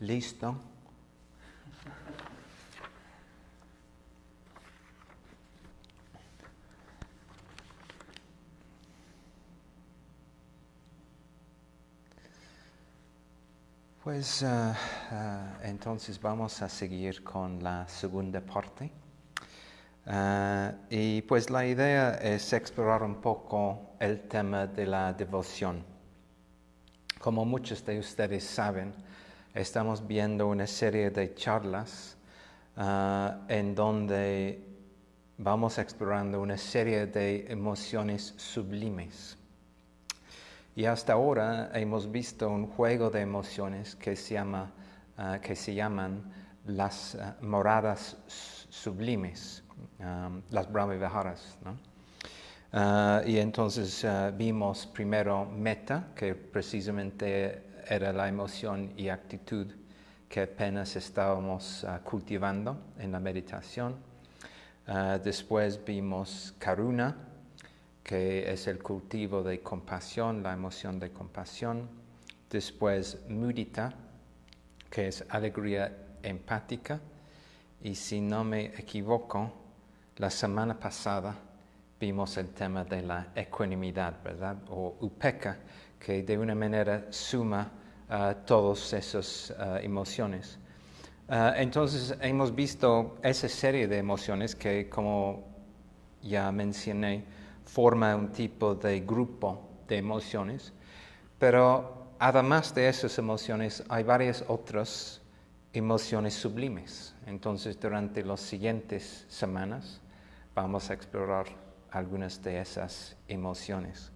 Listo. Pues entonces vamos a seguir con la segunda parte. Y pues la idea es explorar un poco el tema de la devoción. Como muchos de ustedes saben, estamos viendo una serie de charlas en donde vamos explorando una serie de emociones sublimes. Y hasta ahora hemos visto un juego de emociones que se llaman las moradas sublimes, las Brahma-viharas, ¿no? Y entonces vimos primero metta, que precisamente era la emoción y actitud que apenas estábamos cultivando en la meditación. Después vimos karuna, que es el cultivo de compasión, la emoción de compasión. Después mudita, que es alegría empática. Y si no me equivoco, la semana pasada vimos el tema de la ecuanimidad, ¿verdad? O upekkha, que de una manera suma todas esas emociones. Entonces hemos visto esa serie de emociones que, como ya mencioné, forma un tipo de grupo de emociones, pero además de esas emociones hay varias otras emociones sublimes. Entonces durante las siguientes semanas vamos a explorar algunas de esas emociones.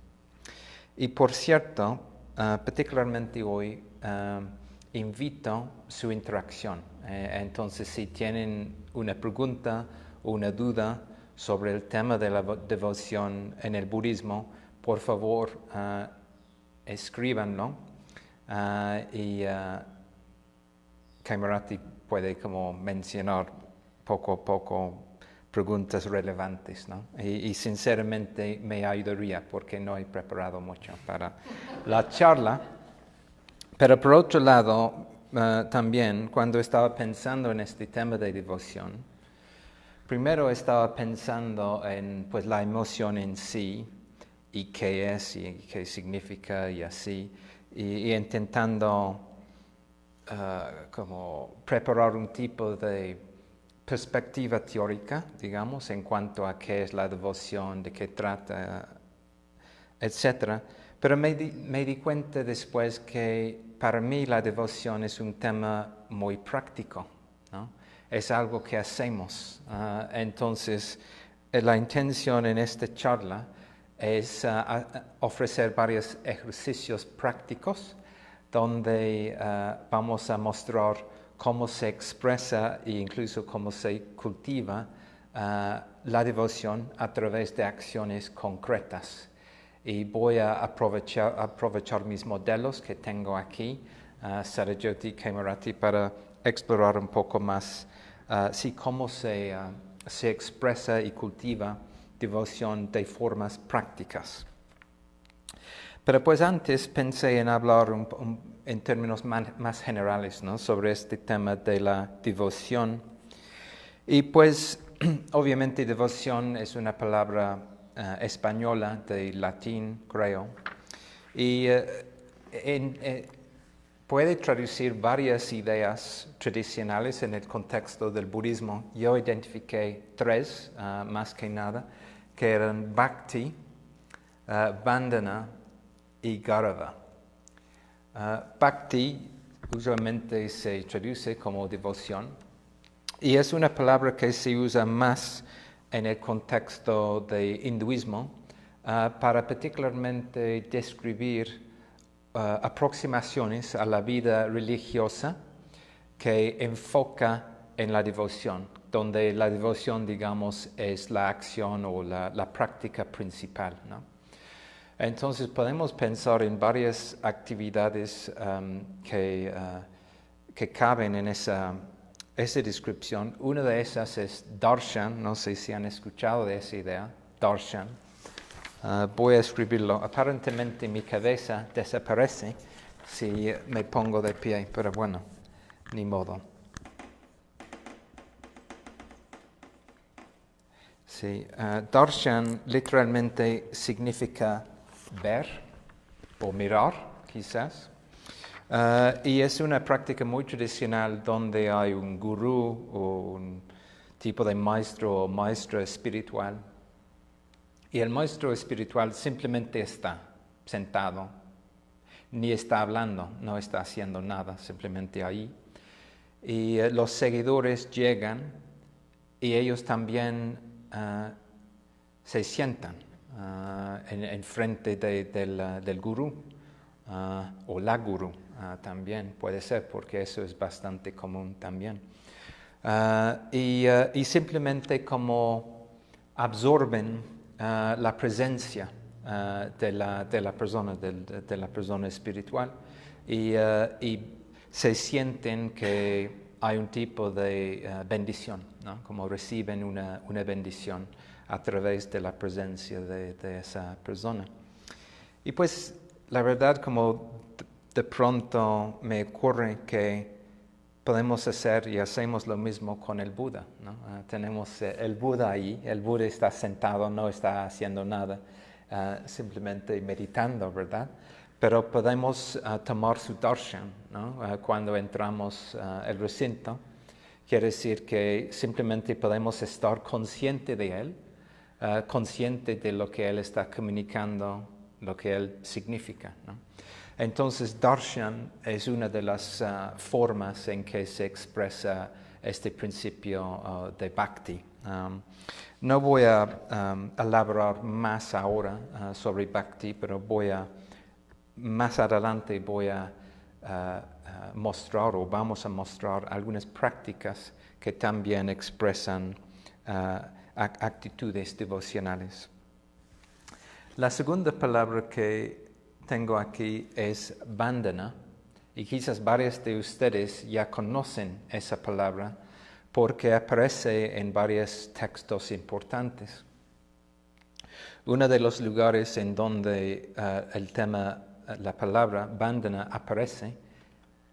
Y por cierto, particularmente hoy, invito su interacción. Entonces, si tienen una pregunta o una duda sobre el tema de la devoción en el budismo, por favor, escríbanlo. Y Kaimarati puede como mencionar poco a poco preguntas relevantes, ¿no? Y sinceramente me ayudaría porque no he preparado mucho para la charla. Pero por otro lado, también cuando estaba pensando en este tema de devoción, primero estaba pensando en pues, la emoción en sí y qué es y qué significa y así, y intentando como preparar un tipo de perspectiva teórica, digamos, en cuanto a qué es la devoción, de qué trata, etc. Pero me di cuenta después que para mí la devoción es un tema muy práctico, ¿no? Es algo que hacemos. Entonces, la intención en esta charla es ofrecer varios ejercicios prácticos donde vamos a mostrar cómo se expresa e incluso cómo se cultiva la devoción a través de acciones concretas. Y voy a aprovechar mis modelos que tengo aquí, Sarajyoti, Kaimarati, para explorar un poco más cómo se expresa y cultiva devoción de formas prácticas. Pero pues antes pensé en hablar en términos más generales, ¿no? Sobre este tema de la devoción. Y pues obviamente devoción es una palabra española de latín, creo, y puede traducir varias ideas tradicionales en el contexto del budismo. Yo identifiqué tres, más que nada, que eran bhakti, vandana y garava. Bhakti usualmente se traduce como devoción y es una palabra que se usa más en el contexto del hinduismo para particularmente describir aproximaciones a la vida religiosa que enfoca en la devoción, donde la devoción, digamos, es la acción o la práctica principal, ¿no? Entonces podemos pensar en varias actividades que caben en esa descripción. Una de esas es darshan, no sé si han escuchado de esa idea, darshan. Voy a escribirlo. Aparentemente mi cabeza desaparece si me pongo de pie, pero bueno, ni modo. Sí, darshan literalmente significa ver o mirar, quizás. Y es una práctica muy tradicional donde hay un gurú o un tipo de maestro o maestra espiritual. Y el maestro espiritual simplemente está sentado, ni está hablando, no está haciendo nada, simplemente ahí. Y los seguidores llegan y ellos también se sientan en frente del gurú o la gurú también puede ser, porque eso es bastante común también. Y simplemente como absorben la presencia de la persona, de la persona espiritual y se sienten que hay un tipo de bendición, ¿no? Como reciben una bendición a través de la presencia de esa persona. Y pues la verdad, como de pronto me ocurre que podemos hacer y hacemos lo mismo con el Buda, ¿no? Tenemos el Buda ahí, el Buda está sentado, no está haciendo nada, simplemente meditando, ¿verdad? Pero podemos tomar su darshan, ¿no? Cuando entramos al recinto. Quiere decir que simplemente podemos estar consciente de él, consciente de lo que él está comunicando, lo que él significa, ¿no? Entonces, darshan es una de las formas en que se expresa este principio de bhakti. No voy a elaborar más ahora sobre bhakti, pero más adelante voy a mostrar o vamos a mostrar algunas prácticas que también expresan actitudes devocionales. La segunda palabra que tengo aquí es bandhana, y quizás varios de ustedes ya conocen esa palabra porque aparece en varios textos importantes. Uno de los lugares en donde la palabra bandhana aparece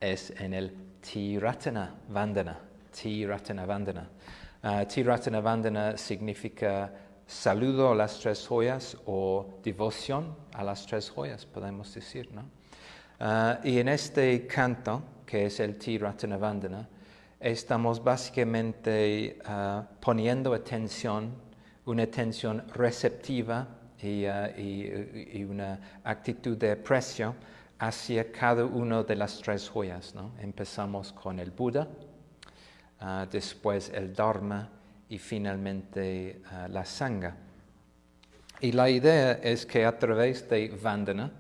es en el Triratana Vandana. Triratana Vandana. Triratana Vandana significa saludo a las tres joyas o devoción a las tres joyas, podemos decir, ¿no? Y en este canto, que es el Triratana Vandana, estamos básicamente poniendo una atención receptiva y una actitud de aprecio hacia cada una de las tres joyas, ¿no? Empezamos con el Buda, después el Dharma y finalmente la Sangha. Y la idea es que a través de Vandana,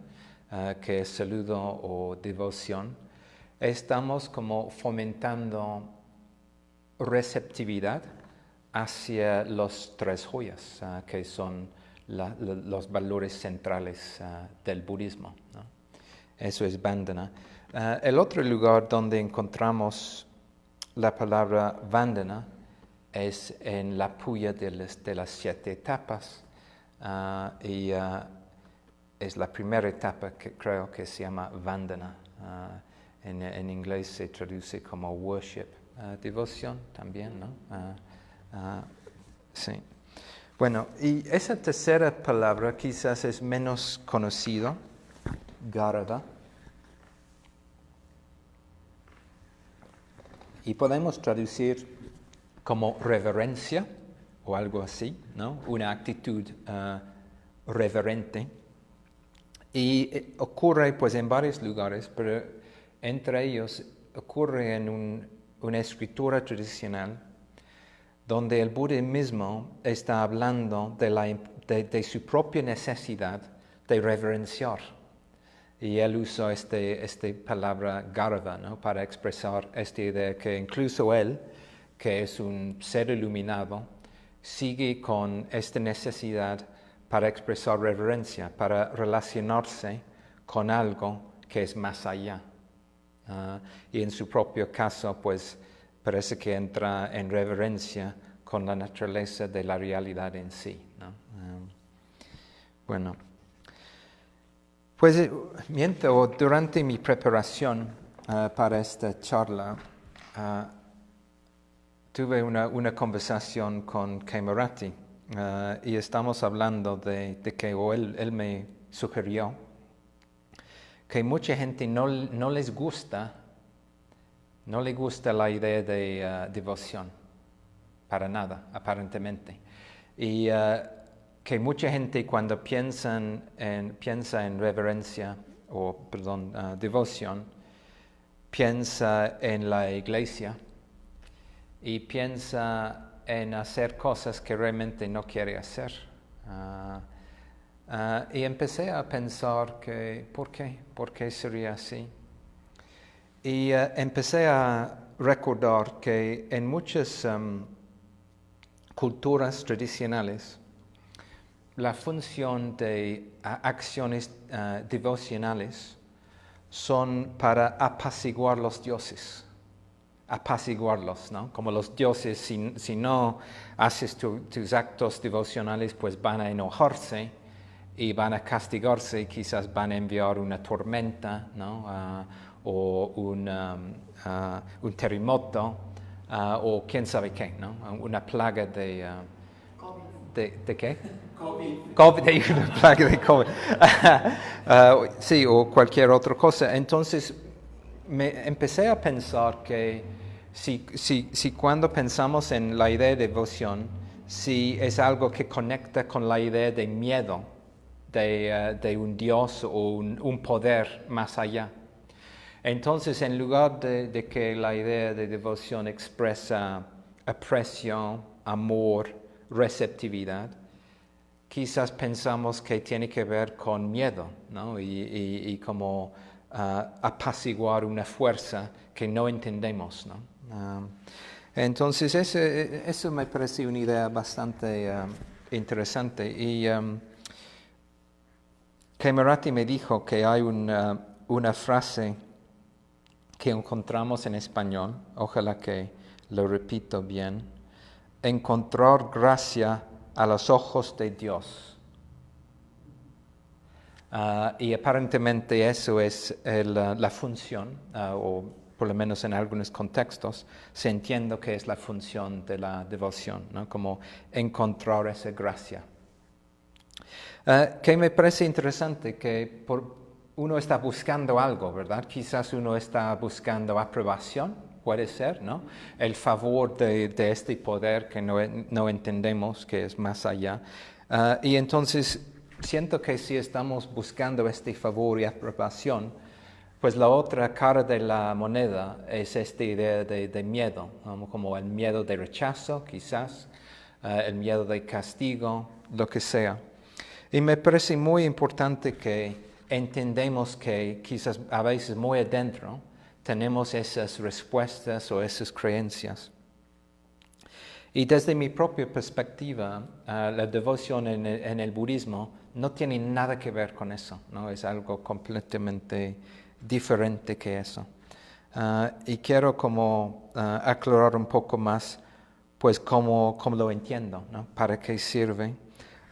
que es saludo o devoción, estamos como fomentando receptividad hacia los tres joyas, que son los valores centrales del budismo, ¿no? Eso es bandhana. El otro lugar donde encontramos la palabra vandana es en la puya de las 7 etapas, y es la primera etapa que creo que se llama vandana. En inglés se traduce como worship, devoción también, ¿no? Sí. Bueno, y esa tercera palabra quizás es menos conocido, Garava. Y podemos traducir como reverencia o algo así, ¿no? Una actitud reverente. Y ocurre pues en varios lugares, pero entre ellos ocurre en una escritura tradicional donde el Buda mismo está hablando de su propia necesidad de reverenciar. Y él usa esta palabra Garava, ¿no? Para expresar esta idea que incluso él, que es un ser iluminado, sigue con esta necesidad para expresar reverencia, para relacionarse con algo que es más allá. Y en su propio caso, pues parece que entra en reverencia con la naturaleza de la realidad en sí, ¿no? Bueno. Pues durante mi preparación para esta charla, tuve una conversación con Camerati y estamos hablando de que, o él me sugirió, que mucha gente no les gusta la idea de devoción, para nada, aparentemente. Y que mucha gente cuando piensa en reverencia, devoción, piensa en la iglesia y piensa en hacer cosas que realmente no quiere hacer. Y empecé a pensar que, ¿por qué? ¿Por qué sería así? Y empecé a recordar que en muchas culturas tradicionales, la función de acciones devocionales son para apaciguar los dioses, apaciguarlos, ¿no? Como los dioses, si no haces tus actos devocionales, pues van a enojarse y van a castigarse, y quizás van a enviar una tormenta, ¿no? O un terremoto, o quién sabe qué, ¿no? Una plaga de qué? COVID, una plaga de COVID. Sí, o cualquier otra cosa. Entonces, me empecé a pensar que si cuando pensamos en la idea de devoción, si es algo que conecta con la idea de miedo, de un Dios o un poder más allá. Entonces, en lugar de que la idea de devoción expresa aprecio, amor, receptividad, quizás pensamos que tiene que ver con miedo, ¿no? Y como apaciguar una fuerza que no entendemos, ¿no? Entonces, eso me parece una idea bastante interesante. Y Camerati me dijo que hay una frase que encontramos en español, ojalá que lo repito bien: encontrar gracia a los ojos de Dios. Y aparentemente eso es la función, o por lo menos en algunos contextos, se entiende que es la función de la devoción, ¿no? Como encontrar esa gracia. Que me parece interesante que uno está buscando algo, ¿verdad? Quizás uno está buscando aprobación, puede ser, ¿no? El favor de este poder que no entendemos, que es más allá. Y entonces siento que si estamos buscando este favor y aprobación, pues la otra cara de la moneda es esta idea de miedo, ¿no? Como el miedo de rechazo, quizás, el miedo de castigo, lo que sea. Y me parece muy importante que entendemos que quizás a veces muy adentro tenemos esas respuestas o esas creencias. Y desde mi propia perspectiva, la devoción en el budismo no tiene nada que ver con eso, ¿no? Es algo completamente diferente que eso. Y quiero como aclarar un poco más, pues cómo lo entiendo, ¿no? Para qué sirve,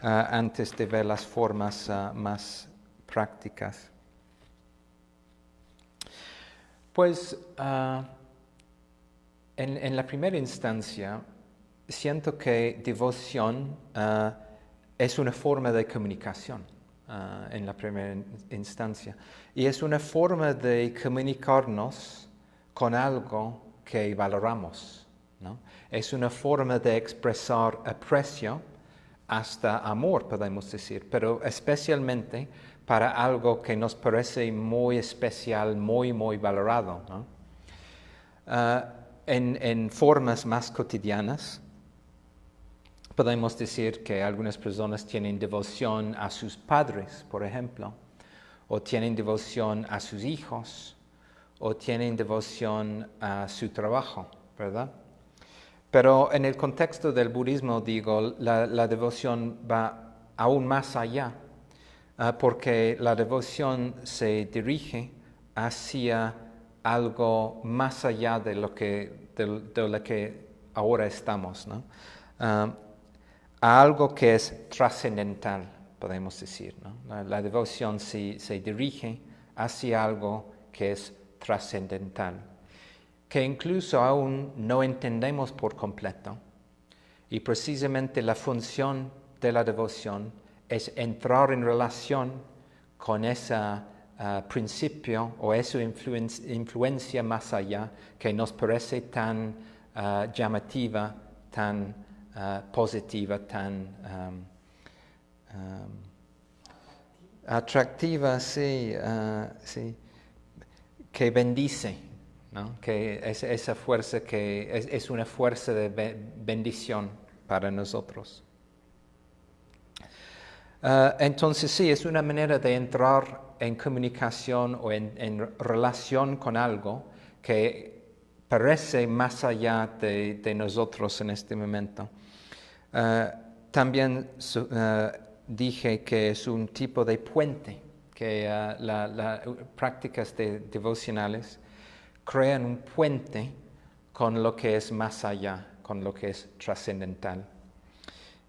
antes de ver las formas más prácticas. Pues en la primera instancia, siento que devoción es una forma de comunicación en la primera instancia. Y es una forma de comunicarnos con algo que valoramos, ¿no? Es una forma de expresar aprecio, hasta amor, podemos decir, pero especialmente para algo que nos parece muy especial, muy, muy valorado, ¿no? En formas más cotidianas, podemos decir que algunas personas tienen devoción a sus padres, por ejemplo, o tienen devoción a sus hijos, o tienen devoción a su trabajo, ¿verdad? Pero en el contexto del budismo, digo, la devoción va aún más allá, porque la devoción se dirige hacia algo más allá de lo que ahora estamos, ¿no? A algo que es trascendental, podemos decir, ¿no? La devoción se dirige hacia algo que es trascendental, que incluso aún no entendemos por completo. Y precisamente la función de la devoción es entrar en relación con ese principio o esa influencia más allá que nos parece tan llamativa, tan positiva, tan atractiva, sí, que bendice, ¿no? Que es esa fuerza que es una fuerza de bendición para nosotros. Entonces sí, es una manera de entrar en comunicación o en relación con algo que parece más allá de nosotros en este momento. También dije que es un tipo de puente, que las prácticas devocionales crean un puente con lo que es más allá, con lo que es trascendental.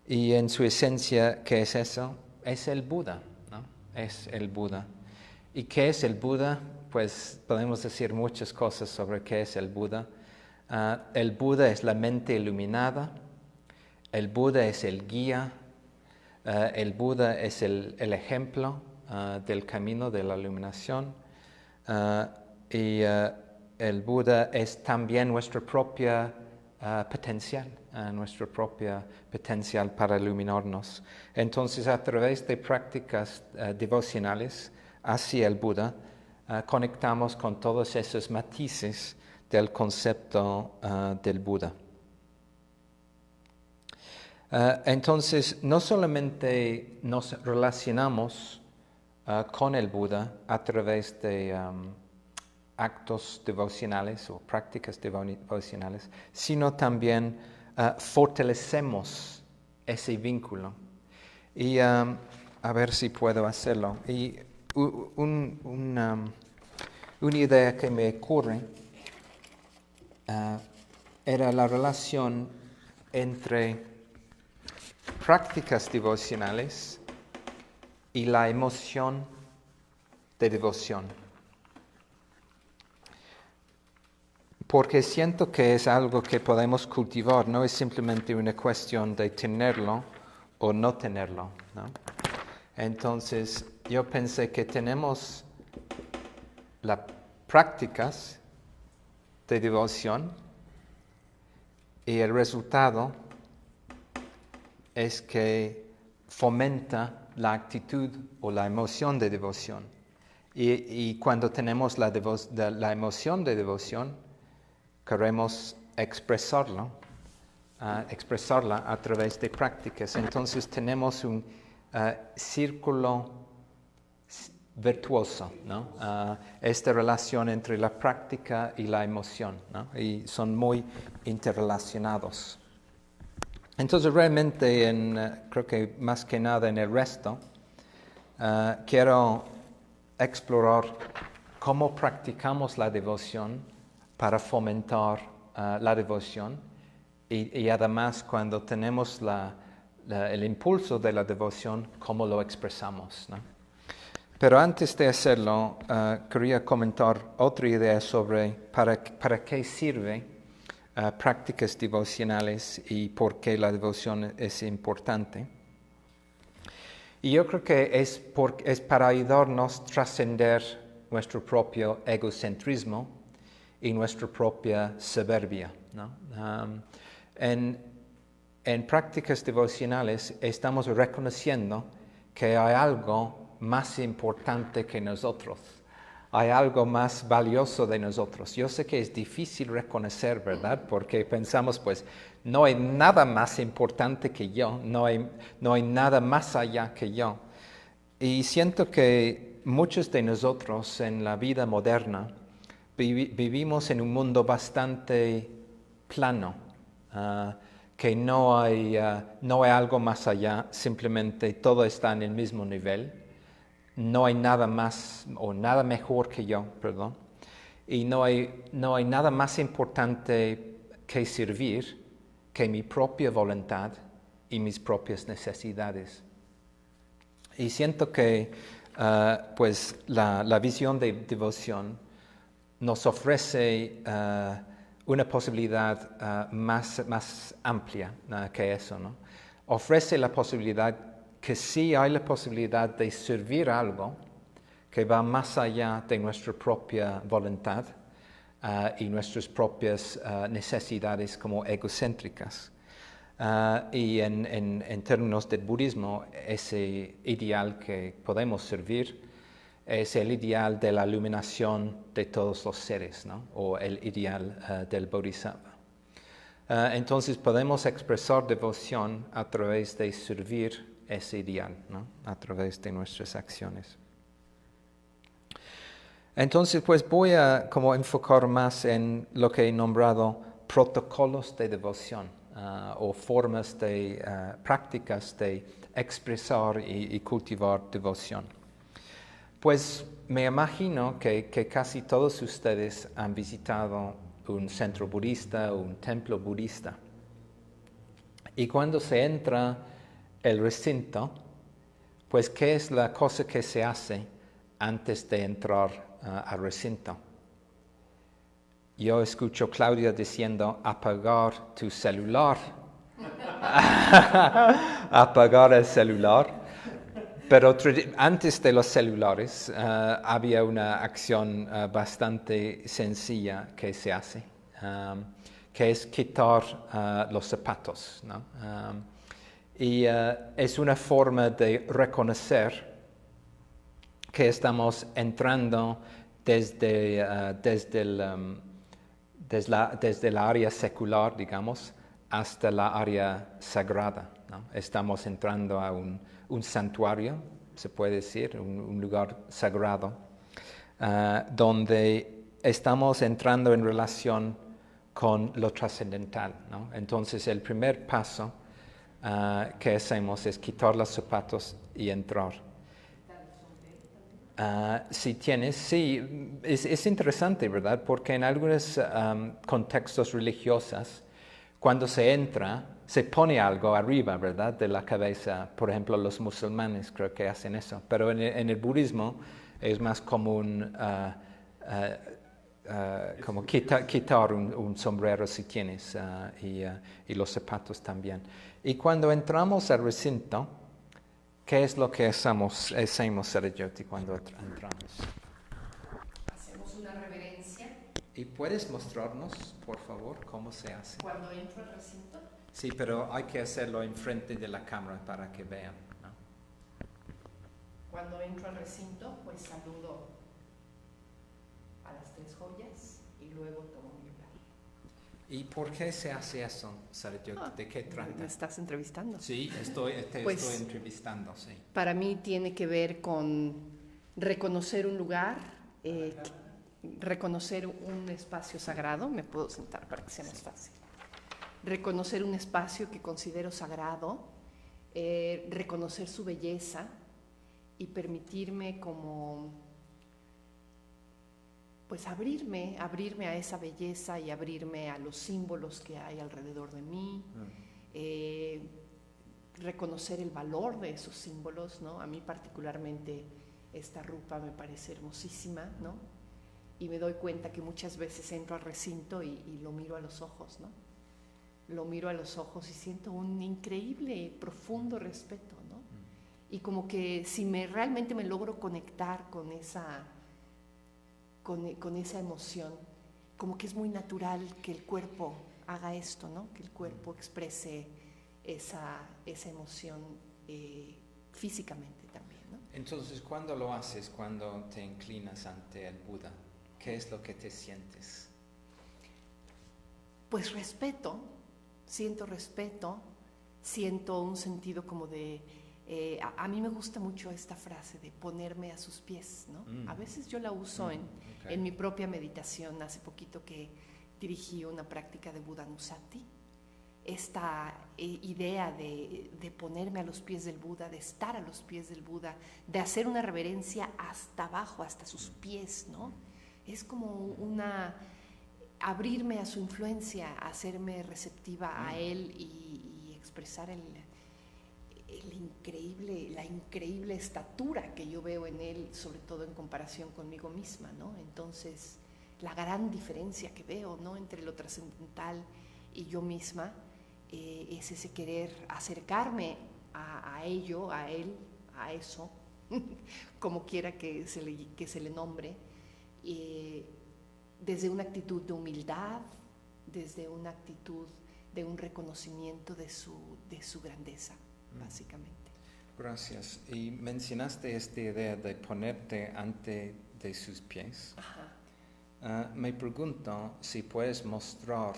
Y en su esencia, ¿qué es eso? Es el Buda, ¿no? Es el Buda. ¿Y qué es el Buda? Pues podemos decir muchas cosas sobre qué es el Buda. El Buda es la mente iluminada, el Buda es el guía, el Buda es el ejemplo del camino de la iluminación, y el Buda es también nuestra propia potencial, nuestro propio potencial para iluminarnos. Entonces, a través de prácticas devocionales hacia el Buda, conectamos con todos esos matices del concepto del Buda. Entonces, no solamente nos relacionamos con el Buda a través de actos devocionales o prácticas devocionales, sino también fortalecemos ese vínculo. Y a ver si puedo hacerlo. Y una idea que me ocurre era la relación entre prácticas devocionales y la emoción de devoción. Porque siento que es algo que podemos cultivar, no es simplemente una cuestión de tenerlo o no tenerlo, ¿no? Entonces, yo pensé que tenemos las prácticas de devoción y el resultado es que fomenta la actitud o la emoción de devoción. Y cuando tenemos la emoción de devoción, queremos expresarla a través de prácticas. Entonces tenemos un círculo virtuoso, ¿no? Esta relación entre la práctica y la emoción, ¿no? Y son muy interrelacionados. Entonces realmente, creo que más que nada en el resto, quiero explorar cómo practicamos la devoción para fomentar la devoción y además cuando tenemos el impulso de la devoción, cómo lo expresamos, ¿no? Pero antes de hacerlo, quería comentar otra idea sobre para qué sirve prácticas devocionales y por qué la devoción es importante. Y yo creo que es para ayudarnos a trascender nuestro propio egocentrismo y nuestra propia soberbia, ¿no? En prácticas devocionales estamos reconociendo que hay algo más importante que nosotros. Hay algo más valioso de nosotros. Yo sé que es difícil reconocer, ¿verdad? Porque pensamos, pues, no hay nada más importante que yo, no hay nada más allá que yo. Y siento que muchos de nosotros en la vida moderna vivimos en un mundo bastante plano, que no hay algo más allá, simplemente todo está en el mismo nivel. No hay nada más o nada mejor que yo, perdón. Y no hay nada más importante que servir que mi propia voluntad y mis propias necesidades. Y siento que pues la visión de devoción nos ofrece una posibilidad más amplia que eso, ¿no? Ofrece la posibilidad que sí hay la posibilidad de servir algo que va más allá de nuestra propia voluntad y nuestras propias necesidades como egocéntricas. Y en términos del budismo, ese ideal que podemos servir es el ideal de la iluminación de todos los seres, ¿no? O el ideal del Bodhisattva. Entonces podemos expresar devoción a través de servir ese ideal, ¿no? A través de nuestras acciones. Entonces, pues voy a como enfocar más en lo que he nombrado protocolos de devoción o formas de prácticas de expresar y cultivar devoción. Pues me imagino que casi todos ustedes han visitado un centro budista o un templo budista. Y cuando se entra el recinto, pues ¿qué es la cosa que se hace antes de entrar al recinto? Yo escucho a Claudia diciendo apagar tu celular. Apagar el celular. Pero antes de los celulares había una acción bastante sencilla que se hace, que es quitar los zapatos, ¿no? Y es una forma de reconocer que estamos entrando desde la área secular, digamos, hasta la área sagrada, ¿no? Estamos entrando a un santuario, se puede decir, un lugar sagrado, donde estamos entrando en relación con lo trascendental, ¿no? Entonces el primer paso que hacemos es quitar los zapatos y entrar. Si tienes, sí, es interesante, ¿verdad? Porque en algunos contextos religiosos, cuando se entra, se pone algo arriba, ¿verdad? De la cabeza. Por ejemplo, los musulmanes creo que hacen eso. Pero en el budismo es más común como quitar un sombrero si tienes y los zapatos también. Y cuando entramos al recinto, ¿qué es lo que hacemos Saraswati, cuando entramos? Hacemos una reverencia. ¿Y puedes mostrarnos, por favor, cómo se hace? Cuando entro al recinto. Sí, pero hay que hacerlo enfrente de la cámara para que vean, ¿no? Cuando entro al recinto, pues saludo a las tres joyas y luego tomo mi lugar. ¿Y por qué se hace eso, Saraswati? ¿De qué trata? ¿Me estás entrevistando? Sí, te Pues, estoy entrevistando, sí. Para mí tiene que ver con reconocer un lugar, reconocer un espacio sagrado. Me puedo sentar para que sea más fácil. Reconocer un espacio que considero sagrado, reconocer su belleza y permitirme como, pues abrirme a esa belleza y abrirme a los símbolos que hay alrededor de mí, reconocer el valor de esos símbolos, ¿no? A mí particularmente esta rupa me parece hermosísima, ¿no? Y me doy cuenta que muchas veces entro al recinto y lo miro a los ojos, ¿no? Lo miro a los ojos y siento un increíble, profundo respeto, ¿no? Y como que si realmente me logro conectar con esa emoción, como que es muy natural que el cuerpo haga esto, ¿no? Que el cuerpo exprese esa emoción físicamente también, ¿no? Entonces, ¿cuándo lo haces? Cuando te inclinas ante el Buda, ¿qué es lo que te sientes? Pues siento respeto, siento un sentido como de... a mí me gusta mucho esta frase de ponerme a sus pies, ¿no? A veces yo la uso en mi propia meditación. Hace poquito que dirigí una práctica de Buddhanussati. Esta idea de ponerme a los pies del Buda, de estar a los pies del Buda, de hacer una reverencia hasta abajo, hasta sus pies, ¿no? Es como abrirme a su influencia, hacerme receptiva a él y expresar la increíble estatura que yo veo en él, sobre todo en comparación conmigo misma, ¿no? Entonces, la gran diferencia que veo, ¿no? Entre lo trascendental y yo misma, es ese querer acercarme a ello, a él, a eso, como quiera que se le nombre, desde una actitud de humildad, desde una actitud de un reconocimiento de su grandeza, básicamente. Gracias. Y mencionaste esta idea de ponerte ante de sus pies. Me pregunto si puedes mostrar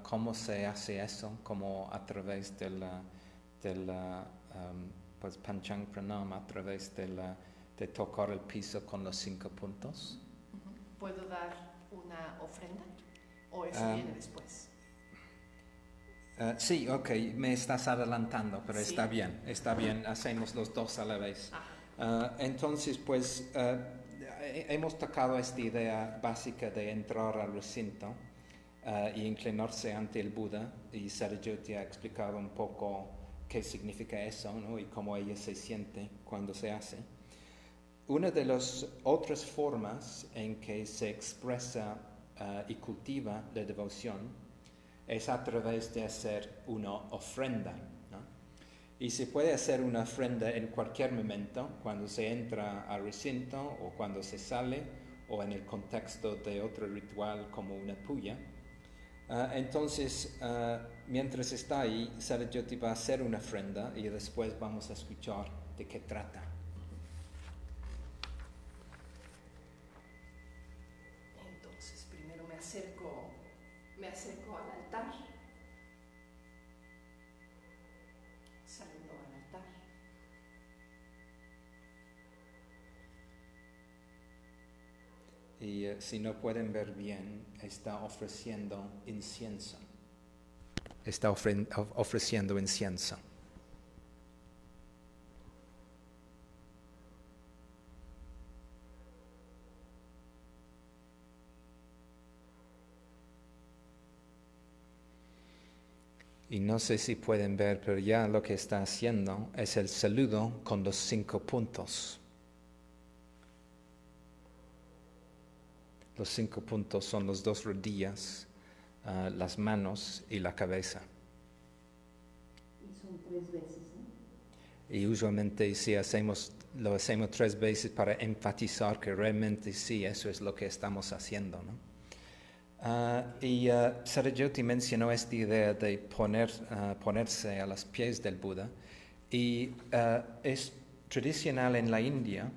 cómo se hace eso, como a través pues Panchang Pranam, a través de tocar el piso con los 5 puntos. ¿Puedo dar una ofrenda o eso viene después? Sí, ok, me estás adelantando, pero Sí. Está bien, hacemos los dos a la vez. Entonces, pues, hemos tocado esta idea básica de entrar al recinto y inclinarse ante el Buda, y Saraswati ha explicado un poco qué significa eso, ¿no? Y cómo ella se siente cuando se hace. Una de las otras formas en que se expresa y cultiva la devoción es a través de hacer una ofrenda, ¿no? Y se puede hacer una ofrenda en cualquier momento, cuando se entra al recinto o cuando se sale, o en el contexto de otro ritual como una puja. Entonces, mientras está ahí, Saraswati va a hacer una ofrenda y después vamos a escuchar de qué trata. Entonces, primero me acerco al altar, saludo al altar. Y si no pueden ver bien, está ofreciendo incienso. Está ofreciendo incienso. Y no sé si pueden ver, pero ya lo que está haciendo es el saludo con los 5 puntos. Los 5 puntos son las 2 rodillas, las manos y la cabeza. Y son 3 veces, ¿no? Y usualmente sí lo hacemos 3 veces para enfatizar que realmente sí, eso es lo que estamos haciendo, ¿no? Saraswati mencionó esta idea de ponerse a los pies del Buda, y es tradicional en la India,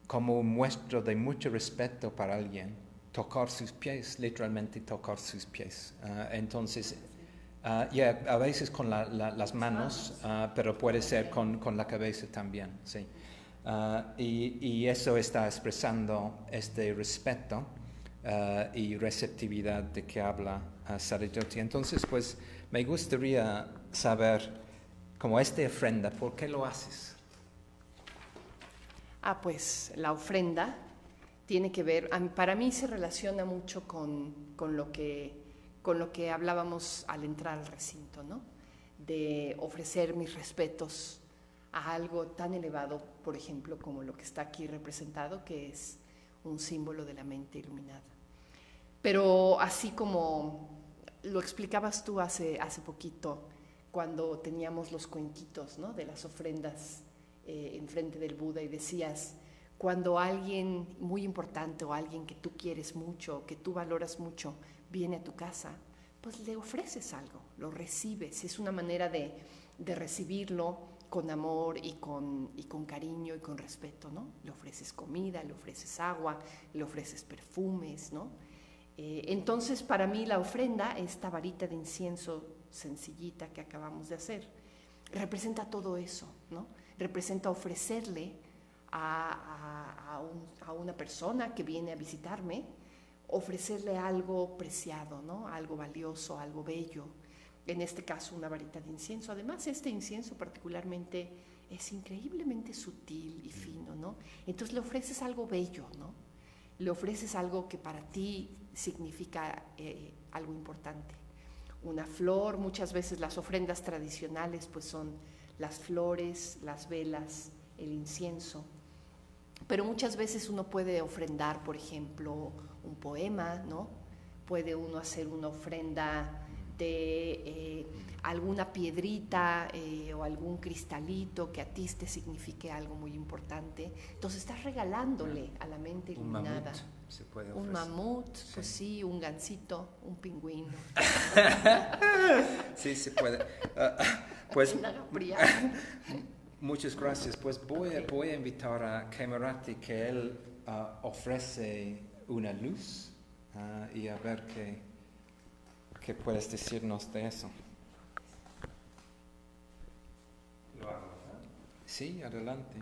como un muestra de mucho respeto para alguien, tocar sus pies, literalmente tocar sus pies. Entonces, a veces con las manos, pero puede ser con la cabeza también, sí. Y eso está expresando este respeto y receptividad de que habla Saraswati. Entonces, pues, me gustaría saber, como esta ofrenda, ¿por qué lo haces? Pues la ofrenda tiene que ver, para mí se relaciona mucho con lo que hablábamos al entrar al recinto, ¿no? De ofrecer mis respetos a algo tan elevado, por ejemplo, como lo que está aquí representado, que es un símbolo de la mente iluminada. Pero así como lo explicabas tú hace poquito, cuando teníamos los cuenquitos, ¿no? De las ofrendas enfrente del Buda, y decías, cuando alguien muy importante o alguien que tú quieres mucho, que tú valoras mucho, viene a tu casa, pues le ofreces algo, lo recibes. Es una manera de recibirlo con amor y con cariño y con respeto, ¿no? Le ofreces comida, le ofreces agua, le ofreces perfumes, ¿no? Entonces, para mí la ofrenda, esta varita de incienso sencillita que acabamos de hacer, representa todo eso, ¿no? Representa ofrecerle a una persona que viene a visitarme, ofrecerle algo preciado, ¿no? Algo valioso, algo bello. En este caso, una varita de incienso. Además, este incienso particularmente es increíblemente sutil y fino, ¿no? Entonces le ofreces algo bello, ¿no? Le ofreces algo que para ti significa algo importante. Una flor, muchas veces las ofrendas tradicionales pues son las flores, las velas, el incienso. Pero muchas veces uno puede ofrendar, por ejemplo, un poema, ¿no? Puede uno hacer una ofrenda de alguna piedrita o algún cristalito que a ti te signifique algo muy importante. Entonces estás regalándole a la mente iluminada. Un mamut se puede ofrecer. Un mamut, sí. Pues sí, un gansito, un pingüino. Sí, se puede. Pues fría. Muchas gracias. Pues voy a invitar a Kemerati que él ofrece una luz y a ver qué puedes decirnos de eso. ¿Lo hago? Sí, adelante.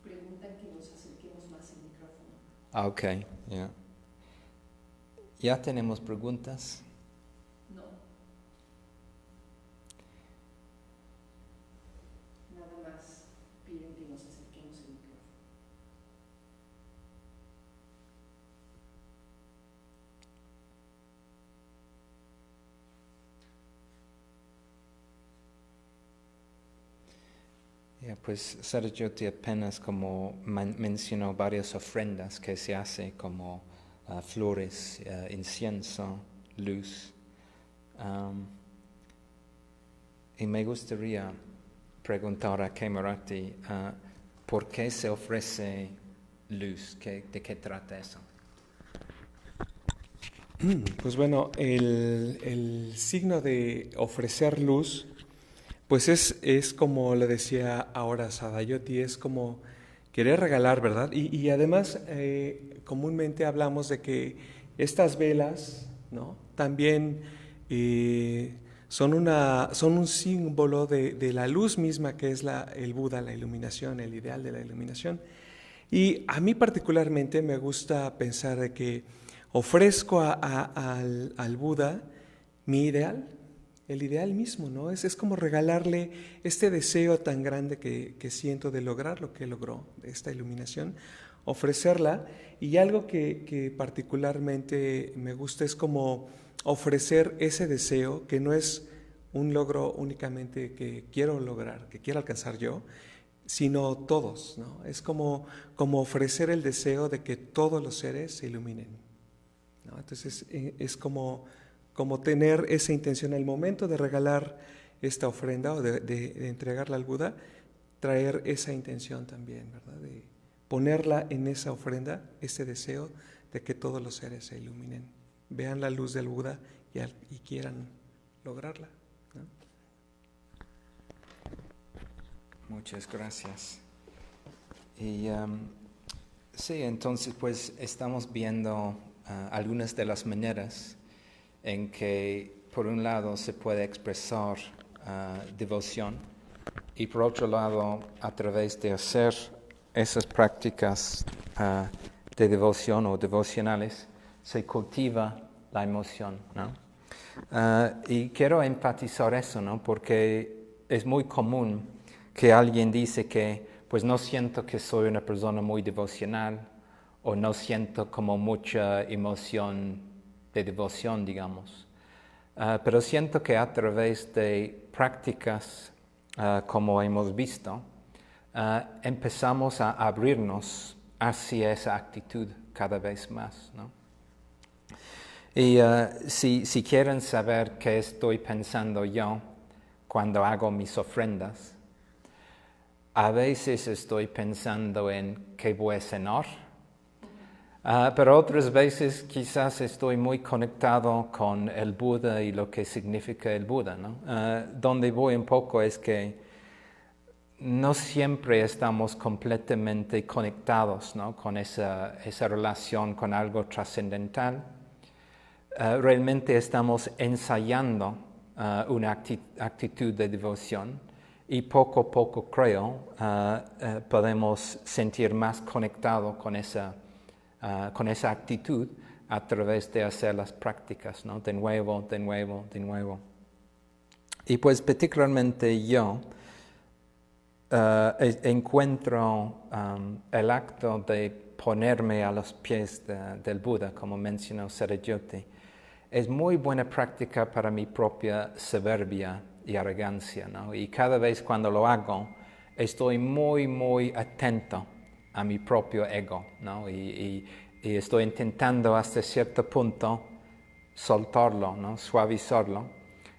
Preguntan que nos acerquemos más al micrófono. Ok, ya. ¿Ya tenemos preguntas? No. Nada más piden que nos acerquemos al micrófono. Pues Saraswati apenas como mencionó varias ofrendas que se hace como flores, incienso, luz. Y me gustaría preguntar a Kemerati ¿por qué se ofrece luz? ¿De qué trata eso? Pues bueno, el signo de ofrecer luz, pues es como le decía ahora Sadayoti, es como querer regalar, ¿verdad? Y además comúnmente hablamos de que estas velas, ¿no? También son un símbolo de la luz misma que es el Buda, la iluminación, el ideal de la iluminación. Y a mí particularmente me gusta pensar de que ofrezco al Buda mi ideal, el ideal mismo, ¿no? Es como regalarle este deseo tan grande que siento de lograr lo que logró, esta iluminación, ofrecerla. Y algo que particularmente me gusta es como ofrecer ese deseo, que no es un logro únicamente que quiero lograr, que quiero alcanzar yo, sino todos, ¿no? Es como ofrecer el deseo de que todos los seres se iluminen, ¿no? Entonces es como tener esa intención al momento de regalar esta ofrenda o de entregarla al Buda, traer esa intención también, ¿verdad? De ponerla en esa ofrenda, ese deseo de que todos los seres se iluminen, vean la luz del Buda y quieran lograrla, ¿no? Muchas gracias. Y sí, entonces pues estamos viendo algunas de las maneras en que por un lado se puede expresar devoción y por otro lado a través de hacer esas prácticas de devoción o devocionales se cultiva la emoción, ¿no? Y quiero enfatizar eso, ¿no? Porque es muy común que alguien dice que pues no siento que soy una persona muy devocional o no siento como mucha emoción de devoción, digamos. Pero siento que a través de prácticas como hemos visto, empezamos a abrirnos hacia esa actitud cada vez más, ¿no? Y si quieren saber qué estoy pensando yo cuando hago mis ofrendas, a veces estoy pensando en qué voy a cenar, pero otras veces quizás estoy muy conectado con el Buda y lo que significa el Buda, ¿no? Donde voy un poco es que no siempre estamos completamente conectados, ¿no? Con esa relación con algo trascendental. Realmente estamos ensayando una actitud de devoción y poco a poco creo podemos sentir más conectado con esa actitud a través de hacer las prácticas, ¿no? De nuevo. Y pues particularmente yo encuentro el acto de ponerme a los pies del Buda, como mencionó Saraswati, es muy buena práctica para mi propia soberbia y arrogancia, ¿no? Y cada vez cuando lo hago, estoy muy, muy atento a mi propio ego, ¿no? Y estoy intentando hasta cierto punto soltarlo, ¿no? Suavizarlo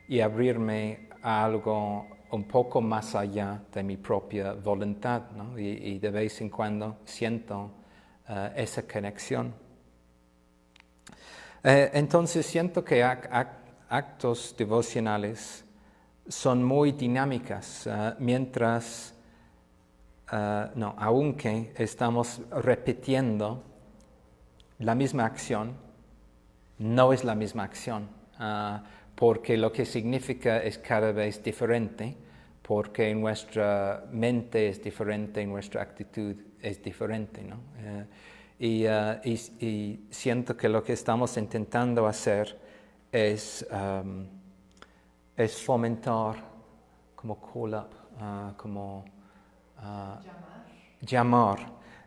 y abrirme a algo un poco más allá de mi propia voluntad, ¿no? Y de vez en cuando siento esa conexión. Entonces siento que actos devocionales son muy dinámicas, aunque estamos repitiendo la misma acción, no es la misma acción, porque lo que significa es cada vez diferente, porque nuestra mente es diferente, nuestra actitud es diferente, ¿no? Y siento que lo que estamos intentando hacer es fomentar, como call up,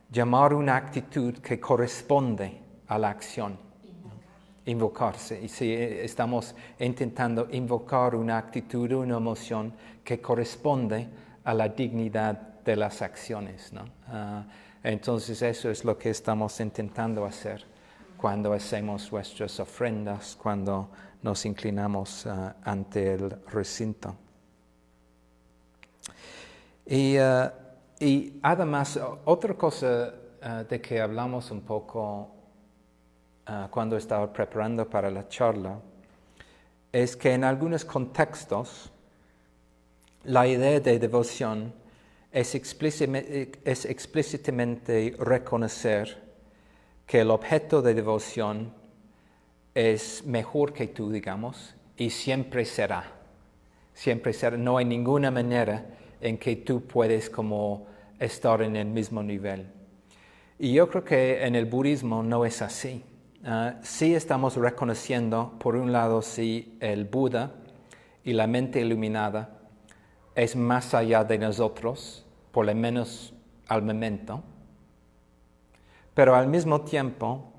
llamar una actitud que corresponde a la acción. Invocarse. Y si estamos intentando invocar una actitud, una emoción que corresponde a la dignidad de las acciones, ¿no? Entonces eso es lo que estamos intentando hacer cuando hacemos nuestras ofrendas, cuando nos inclinamos ante el recinto. Y además, otra cosa de que hablamos un poco cuando estaba preparando para la charla, es que en algunos contextos la idea de devoción es explícitamente reconocer que el objeto de devoción es mejor que tú, digamos, y siempre será. Siempre será. No hay ninguna manera en que tú puedes como estar en el mismo nivel. Y yo creo que en el budismo no es así. Sí estamos reconociendo, por un lado, sí, el Buda y la mente iluminada es más allá de nosotros, por lo menos al momento, pero al mismo tiempo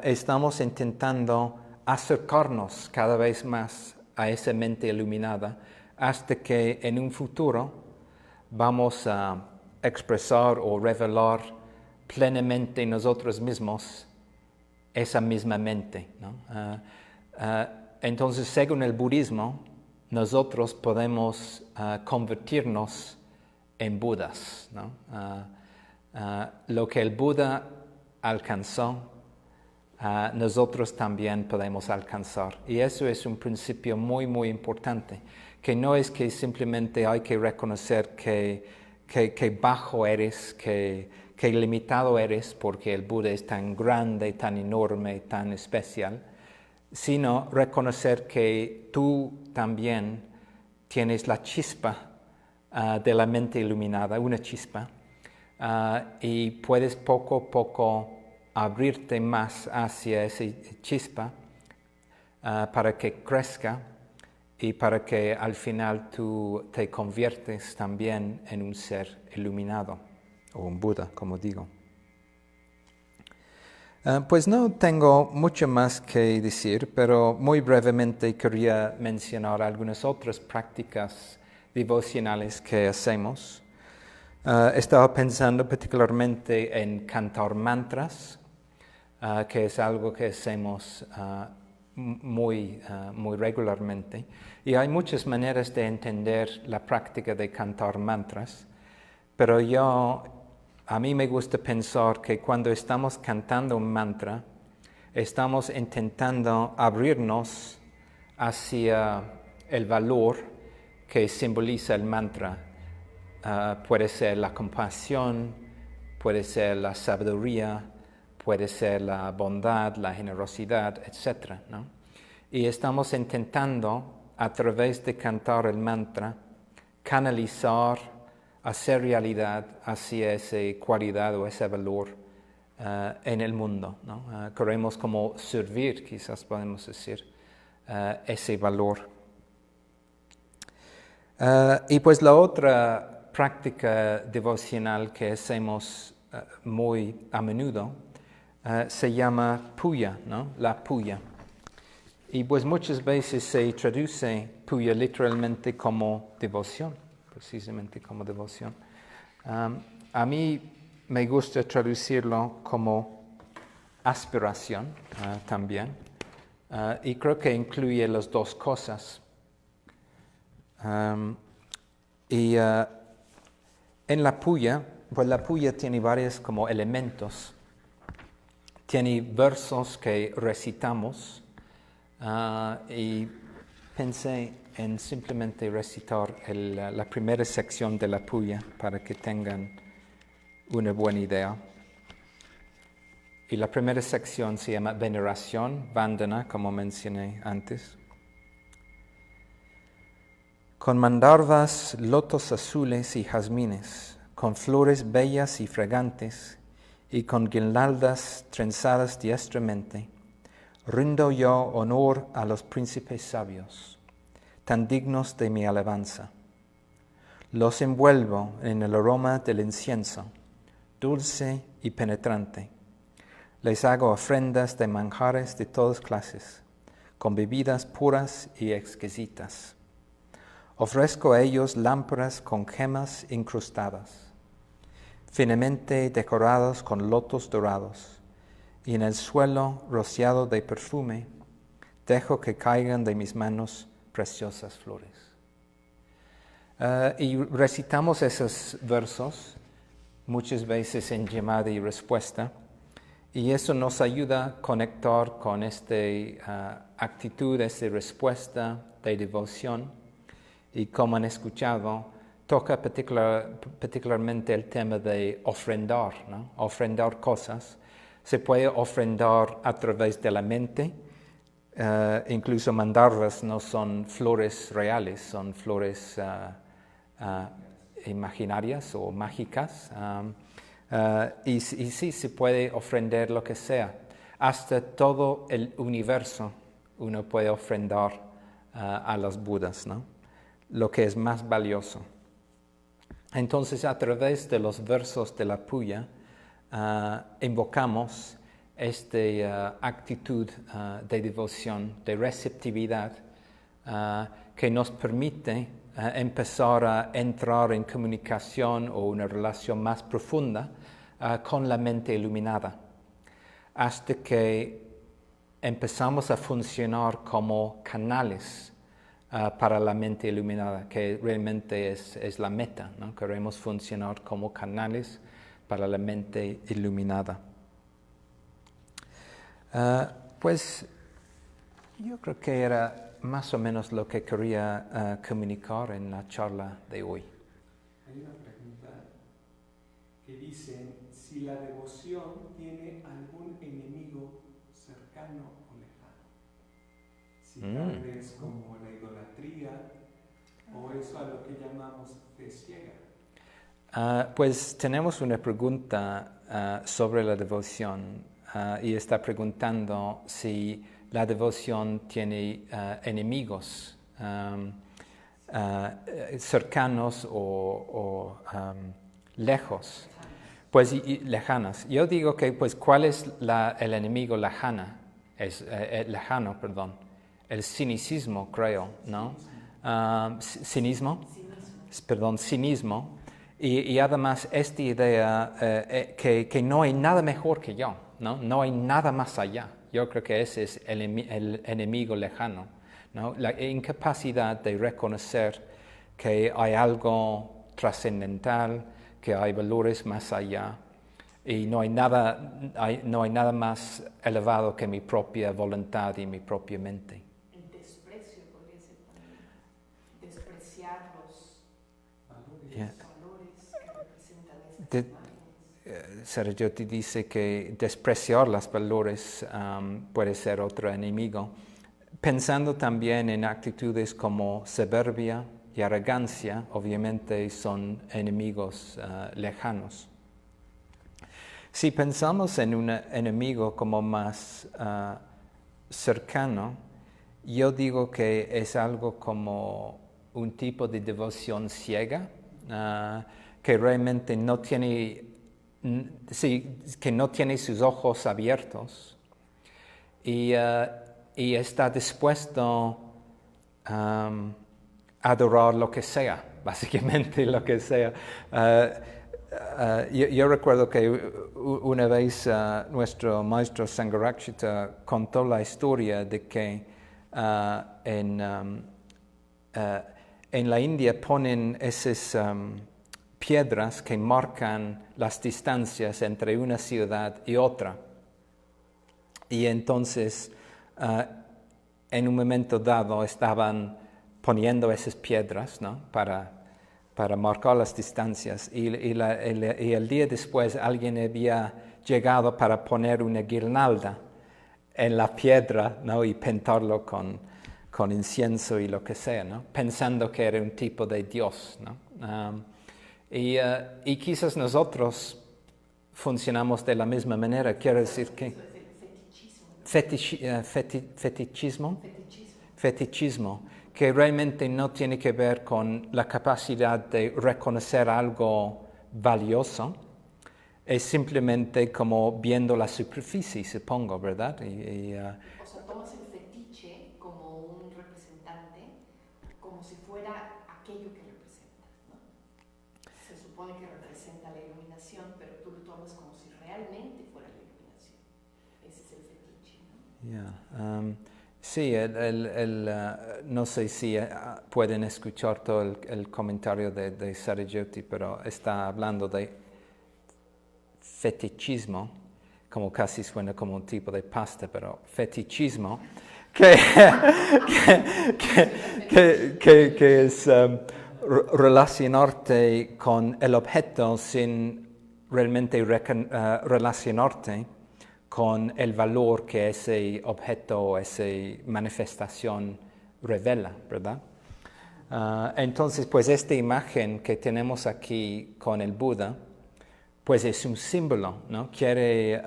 estamos intentando acercarnos cada vez más a esa mente iluminada hasta que en un futuro vamos a expresar o revelar plenamente nosotros mismos esa misma mente, ¿no? Entonces, según el budismo, nosotros podemos convertirnos en Budas, ¿no? Lo que el Buda alcanzó, nosotros también podemos alcanzar. Y eso es un principio muy, muy importante, que no es que simplemente hay que reconocer que bajo eres, que limitado eres porque el Buda es tan grande, tan enorme, tan especial, sino reconocer que tú también tienes la chispa de la mente iluminada, una chispa, y puedes poco a poco abrirte más hacia esa chispa para que crezca y para que al final tú te conviertes también en un ser iluminado, o un Buda, como digo. Pues no tengo mucho más que decir, pero muy brevemente quería mencionar algunas otras prácticas devocionales que hacemos. Estaba pensando particularmente en cantar mantras, que es algo que hacemos muy regularmente. Y hay muchas maneras de entender la práctica de cantar mantras, pero a mí me gusta pensar que cuando estamos cantando un mantra, estamos intentando abrirnos hacia el valor que simboliza el mantra. Puede ser la compasión, puede ser la sabiduría, puede ser la bondad, la generosidad, etc., ¿no? Y estamos intentando, a través de cantar el mantra, canalizar, hacer realidad hacia esa cualidad o ese valor en el mundo, ¿no? Queremos como servir, quizás podemos decir, ese valor. Y pues la otra práctica devocional que hacemos muy a menudo se llama puja, ¿no? La puja. Y pues muchas veces se traduce puja literalmente como devoción, precisamente como devoción. A mí me gusta traducirlo como aspiración también, y creo que incluye las dos cosas. En la puya, pues la puya tiene varios como elementos. Tiene versos que recitamos, y pensé en simplemente recitar la primera sección de la puya para que tengan una buena idea. Y la primera sección se llama veneración, vandana, como mencioné antes. Con mandarvas, lotos azules y jazmines, con flores bellas y fragantes, y con guirnaldas trenzadas diestramente, rindo yo honor a los príncipes sabios, tan dignos de mi alabanza. Los envuelvo en el aroma del incienso, dulce y penetrante. Les hago ofrendas de manjares de todas clases, con bebidas puras y exquisitas. Ofrezco a ellos lámparas con gemas incrustadas, finamente decorados con lotos dorados, y en el suelo rociado de perfume, dejo que caigan de mis manos preciosas flores. Y recitamos esos versos muchas veces en llamada y respuesta, y eso nos ayuda a conectar con esta actitud, esta respuesta de devoción. Y como han escuchado, toca particularmente el tema de ofrendar, ¿no? Ofrendar cosas. Se puede ofrendar a través de la mente, incluso mandarbas no son flores reales, son flores imaginarias o mágicas. Y sí, se puede ofrendar lo que sea. Hasta todo el universo uno puede ofrendar a los Budas, ¿no? Lo que es más valioso. Entonces, a través de los versos de la puya, invocamos esta actitud de devoción, de receptividad, que nos permite empezar a entrar en comunicación o una relación más profunda con la mente iluminada, hasta que empezamos a funcionar como canales para la mente iluminada, que realmente es la meta, ¿no? Queremos funcionar como canales para la mente iluminada. Pues yo creo que era más o menos lo que quería comunicar en la charla de hoy. Hay una pregunta que dice si la devoción tiene algún enemigo cercano o lejano. Si tal vez como la idolatría o eso a lo que llamamos fe ciega. Pues tenemos una pregunta sobre la devoción y está preguntando si la devoción tiene enemigos cercanos o lejos, pues lejanos. Yo digo que pues ¿cuál es el enemigo lejano? El cinicismo, creo, ¿no? Cinismo. Y además esta idea que no hay nada mejor que yo, ¿no? No hay nada más allá. Yo creo que ese es el enemigo lejano, ¿no? La incapacidad de reconocer que hay algo trascendental, que hay valores más allá, y no hay nada más elevado que mi propia voluntad y mi propia mente. El desprecio podría ser también. Despreciar los valores que representan estas imágenes. Saraswati dice que despreciar los valores puede ser otro enemigo, pensando también en actitudes como soberbia y arrogancia, obviamente son enemigos lejanos. Si pensamos en un enemigo como más cercano, yo digo que es algo como un tipo de devoción ciega, que realmente no tiene sus ojos abiertos y está dispuesto a adorar lo que sea, básicamente lo que sea. yo recuerdo que una vez nuestro maestro Sangharakshita contó la historia de que en la India ponen esas piedras que marcan las distancias entre una ciudad y otra. Y entonces, en un momento dado, estaban poniendo esas piedras, ¿no? para marcar las distancias. Y el día después alguien había llegado para poner una guirnalda en la piedra, ¿no? Y pintarlo con incienso y lo que sea, ¿no? Pensando que era un tipo de Dios, ¿no? Y quizás nosotros funcionamos de la misma manera. Quiero decir que fetichismo, que realmente no tiene que ver con la capacidad de reconocer algo valioso, es simplemente como viendo la superficie, supongo, ¿verdad? O sea, tomas el fetiche como un representante, como si fuera aquello que representa, ¿no? Se supone que representa la iluminación, pero tú lo tomas como si realmente fuera la iluminación. Ese es el fetiche, ¿no? Yeah. Sí, no sé si pueden escuchar todo el comentario de Sarajyoti, pero está hablando de fetichismo, como casi suena como un tipo de pasta, pero fetichismo, que es relacionarte con el objeto sin realmente relacionarte con el valor que ese objeto o esa manifestación revela, ¿verdad? Entonces, pues esta imagen que tenemos aquí con el Buda, pues es un símbolo, ¿no? Quiere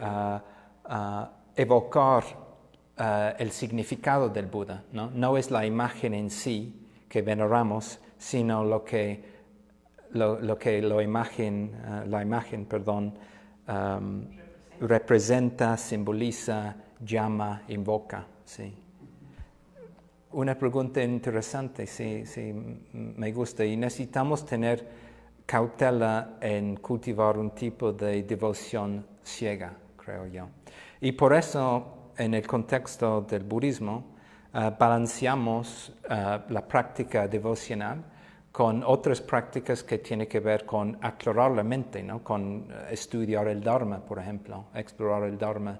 evocar el significado del Buda, ¿no? No es la imagen en sí que veneramos, sino la imagen, representa, simboliza, llama, invoca, sí. Una pregunta interesante, sí, me gusta. Y necesitamos tener cautela en cultivar un tipo de devoción ciega, creo yo. Y por eso, en el contexto del budismo, balanceamos la práctica devocional con otras prácticas que tienen que ver con aclarar la mente, ¿no? Con estudiar el Dharma, por ejemplo, explorar el Dharma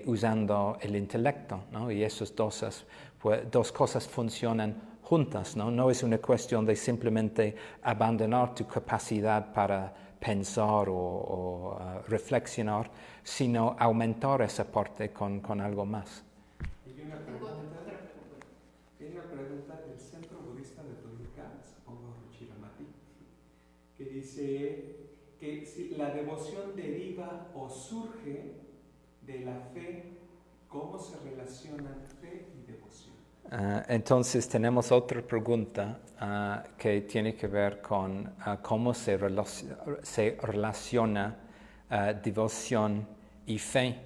usando el intelecto, ¿no? Y esas dos cosas funcionan juntas, ¿no? No es una cuestión de simplemente abandonar tu capacidad para pensar o reflexionar, sino aumentar esa parte con algo más. Hay una pregunta del Centro Budista de Toluca, supongo Ruchiramati, que dice que si la devoción deriva o surge de la fe, ¿cómo se relacionan fe y devoción? Entonces tenemos otra pregunta que tiene que ver con cómo se relaciona devoción y fe.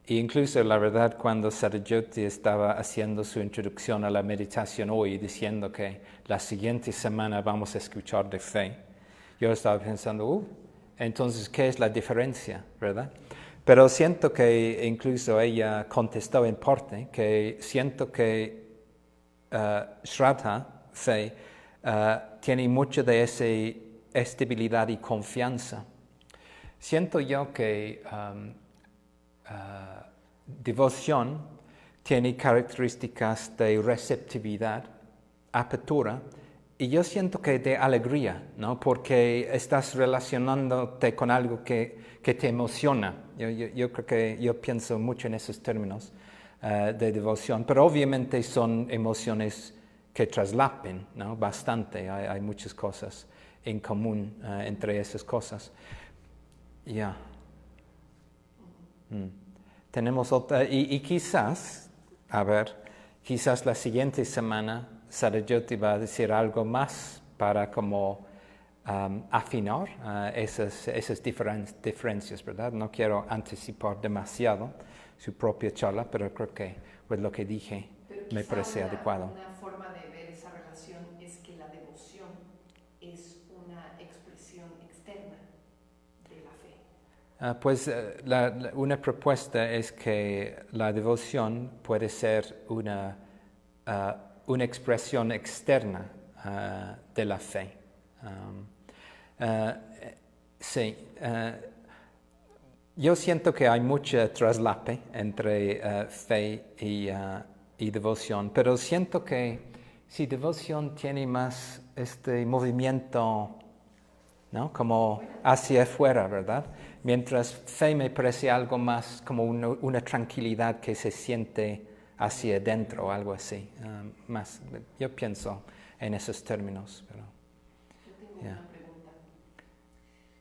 E incluso la verdad cuando Sarajyoti estaba haciendo su introducción a la meditación hoy, diciendo que la siguiente semana vamos a escuchar de fe, yo estaba pensando, entonces, ¿qué es la diferencia, verdad? Pero siento que incluso ella contestó en parte, que siento que Shraddha, fe, tiene mucho de esa estabilidad y confianza. Siento yo que devoción tiene características de receptividad, apertura, y yo siento que de alegría, ¿no? Porque estás relacionándote con algo que te emociona. Yo creo que yo pienso mucho en esos términos de devoción, pero obviamente son emociones que traslapen, ¿no? Bastante, hay muchas cosas en común entre esas cosas. Ya. Tenemos otra, y quizás, quizás la siguiente semana Sarajyoti va a decir algo más para como afinar esas diferencias, ¿verdad? No quiero anticipar demasiado su propia charla, pero creo que pues, lo que dije me parece adecuado. Una forma de ver esa relación es que la devoción es una expresión externa Una propuesta es que la devoción puede ser una expresión externa de la fe. Sí, yo siento que hay mucho traslape entre fe y devoción, pero siento que si devoción tiene más este movimiento, ¿no? Como hacia afuera, ¿verdad? Mientras fe me parece algo más como una tranquilidad que se siente hacia adentro, algo así. Más, yo pienso en esos términos. Pero, yo tengo una pregunta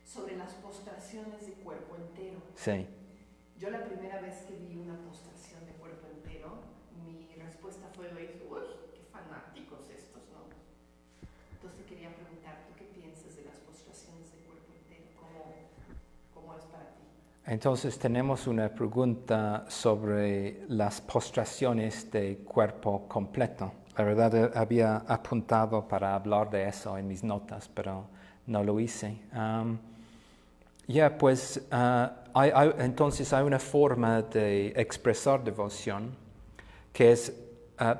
sobre las postraciones de cuerpo entero. Sí. Yo la primera vez que vi una postración de cuerpo entero, mi respuesta fue, uy, qué fanáticos estos, ¿no? Entonces te quería preguntar, ¿tú qué piensas de las postraciones de cuerpo entero? ¿Cómo es para ti? Entonces tenemos una pregunta sobre las postraciones de cuerpo completo. La verdad había apuntado para hablar de eso en mis notas, pero no lo hice. Entonces hay una forma de expresar devoción que es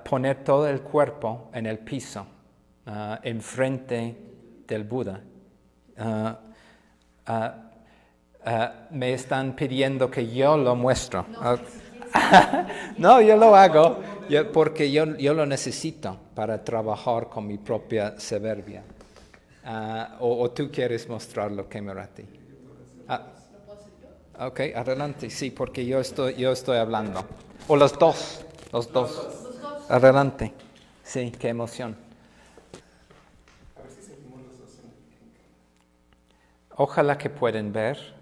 poner todo el cuerpo en el piso, enfrente del Buda. Me están pidiendo que yo lo muestro. No, yo lo hago porque yo lo necesito para trabajar con mi propia soberbia. O tú quieres mostrarlo, Kemerati. ¿Lo puedo hacer yo? Ok, adelante, sí, porque yo estoy hablando. O los dos. Los dos. Adelante. Sí, qué emoción. A ver si seguimos los dos Ojalá que puedan ver.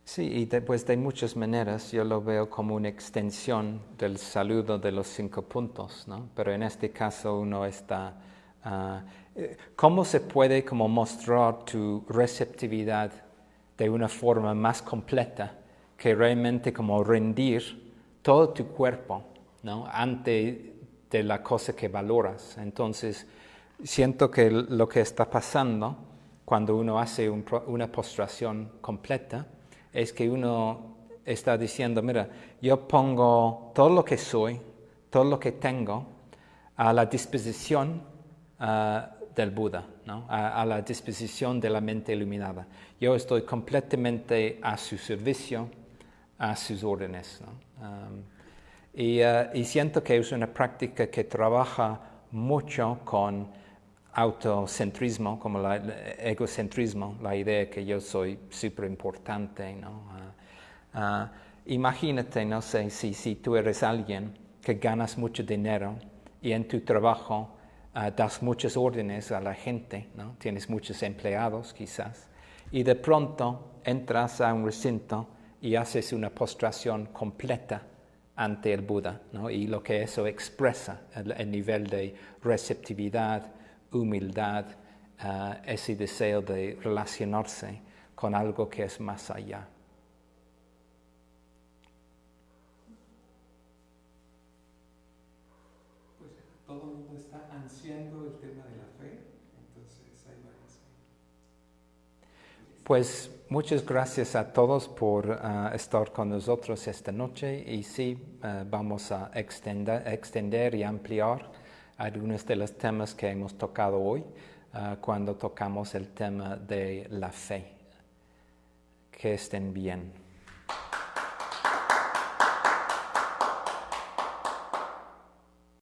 Sí, y después de muchas maneras yo lo veo como una extensión del saludo de los 5 puntos, ¿no? Pero en este caso uno está... ¿Cómo se puede como mostrar tu receptividad de una forma más completa que realmente como rendir todo tu cuerpo, ¿no? Ante de la cosa que valoras? Entonces, siento que lo que está pasando cuando uno hace una postración completa es que uno está diciendo, mira, yo pongo todo lo que soy, todo lo que tengo a la disposición del Buda, ¿no? A la disposición de la mente iluminada. Yo estoy completamente a su servicio, a sus órdenes, ¿no? Y siento que es una práctica que trabaja mucho con autocentrismo, como el egocentrismo, la idea que yo soy súper importante, ¿no? Imagínate, no sé, si tú eres alguien que ganas mucho dinero y en tu trabajo das muchas órdenes a la gente, ¿no? Tienes muchos empleados quizás, y de pronto entras a un recinto y haces una postración completa ante el Buda, ¿no? Y lo que eso expresa, el nivel de receptividad, humildad, ese deseo de relacionarse con algo que es más allá. Pues todo el mundo está ansiando el tema de la fe, entonces hay varias. Pues muchas gracias a todos por estar con nosotros esta noche y sí, vamos a extender y ampliar algunos de los temas que hemos tocado hoy cuando tocamos el tema de la fe. Que estén bien.